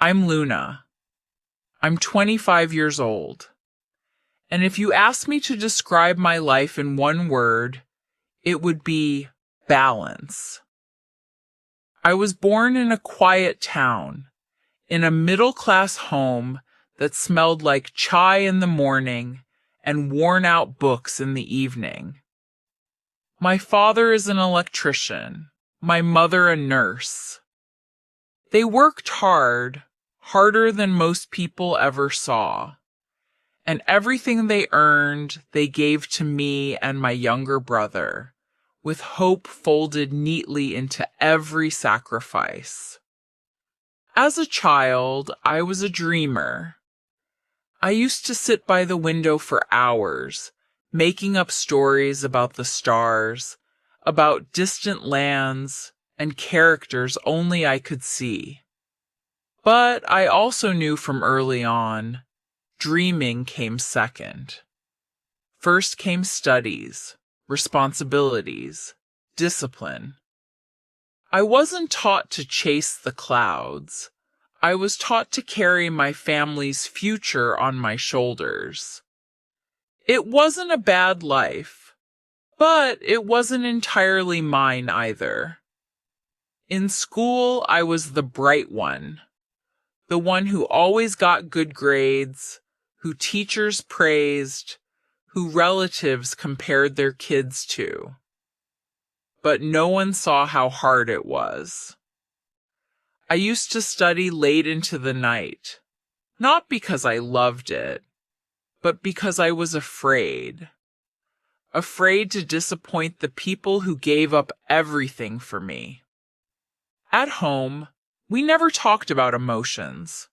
I'm Luna. I'm 25 years old. And if you asked me to describe my life in one word, it would be balance. I was born in a quiet town, in a middle-class home that smelled like chai in the morning and worn-out books in the evening. My father is an electrician, my mother a nurse. They worked hard, harder than most people ever saw, and everything they earned they gave to me and my younger brother, with hope folded neatly into every sacrifice. As a child, I was a dreamer. I used to sit by the window for hours, making up stories about the stars, about distant lands, and characters only I could see. But I also knew from early on, dreaming came second. First came studies, responsibilities, discipline. I wasn't taught to chase the clouds. I was taught to carry my family's future on my shoulders. It wasn't a bad life, but it wasn't entirely mine either. In school, I was the bright one, the one who always got good grades, who teachers praised, who relatives compared their kids to. But no one saw how hard it was. I used to study late into the night, not because I loved it, but because I was afraid. Afraid to disappoint the people who gave up everything for me. At home, we never talked about emotions.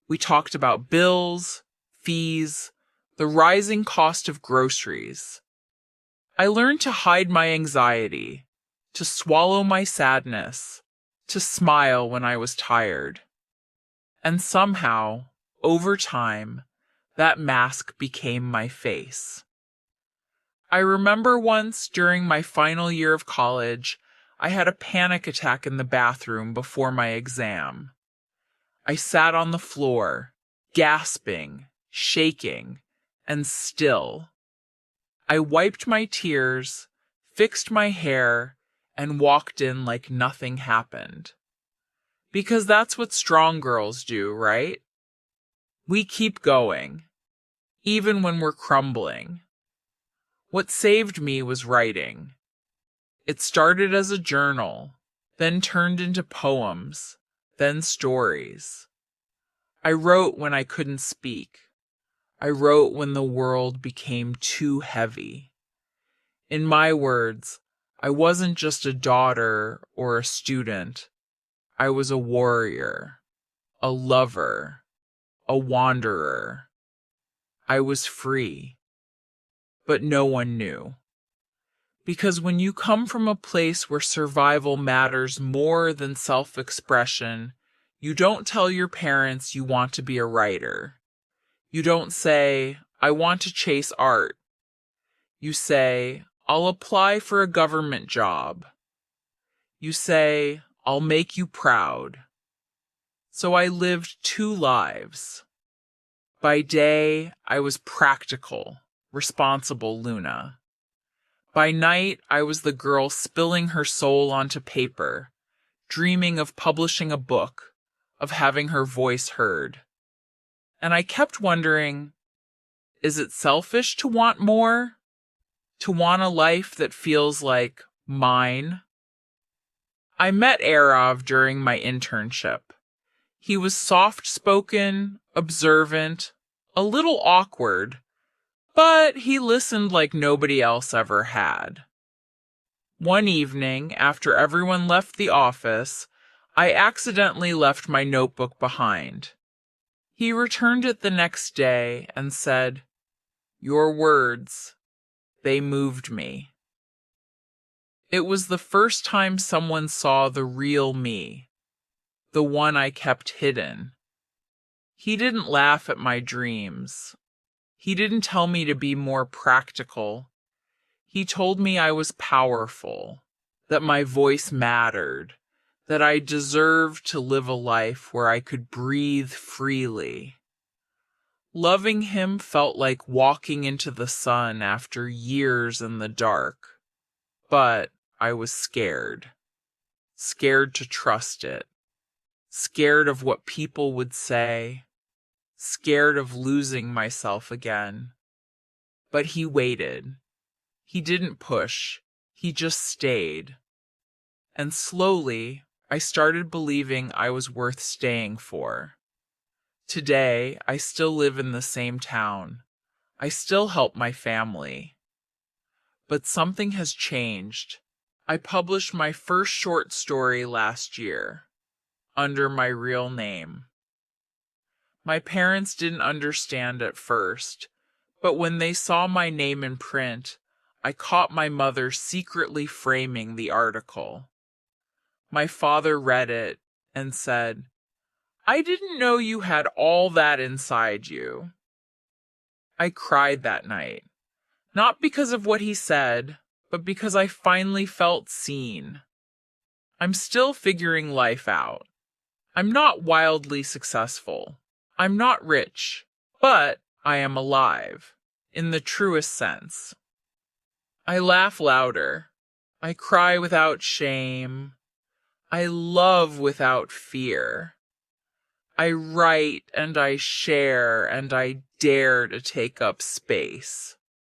We talked about bills, fees, the rising cost of groceries. I learned to hide my anxiety, to swallow my sadness, to smile when I was tired. And somehow, over time, that mask became my face. I remember once during my final year of college, I had a panic attack in the bathroom before my exam. I sat on the floor, gasping, shaking, and still. I wiped my tears, fixed my hair, and walked in like nothing happened. Because that's what strong girls do, right? We keep going, even when we're crumbling. What saved me was writing. It started as a journal, then turned into poems, then stories. I wrote when I couldn't speak. I wrote when the world became too heavy. In my words, I wasn't just a daughter or a student. I was a warrior, a lover, a wanderer. I was free, but no one knew. Because when you come from a place where survival matters more than self-expression, you don't tell your parents you want to be a writer. You don't say, I want to chase art. You say, I'll apply for a government job. You say, I'll make you proud. So I lived two lives. By day, I was practical, responsible Luna. By night, I was the girl spilling her soul onto paper, dreaming of publishing a book, of having her voice heard. And I kept wondering, is it selfish to want more? To want a life that feels like mine? I met Arav during my internship. He was soft-spoken, observant, a little awkward, but he listened like nobody else ever had. One evening, after everyone left the office, I accidentally left my notebook behind. He returned it the next day and said, "Your words, they moved me." It was the first time someone saw the real me, the one I kept hidden. He didn't laugh at my dreams. He didn't tell me to be more practical. He told me I was powerful, that my voice mattered, that I deserved to live a life where I could breathe freely. Loving him felt like walking into the sun after years in the dark, but I was scared. Scared to trust it. Scared of what people would say. Scared of losing myself again. But he waited. He didn't push. He just stayed. And slowly, I started believing I was worth staying for. Today, I still live in the same town. I still help my family. But something has changed. I published my first short story last year, under my real name. My parents didn't understand at first, but when they saw my name in print, I caught my mother secretly framing the article. My father read it and said, "I didn't know you had all that inside you." I cried that night, not because of what he said, but because I finally felt seen. I'm still figuring life out. I'm not wildly successful. I'm not rich, but I am alive, in the truest sense. I laugh louder. I cry without shame. I love without fear. I write and I share and I dare to take up space.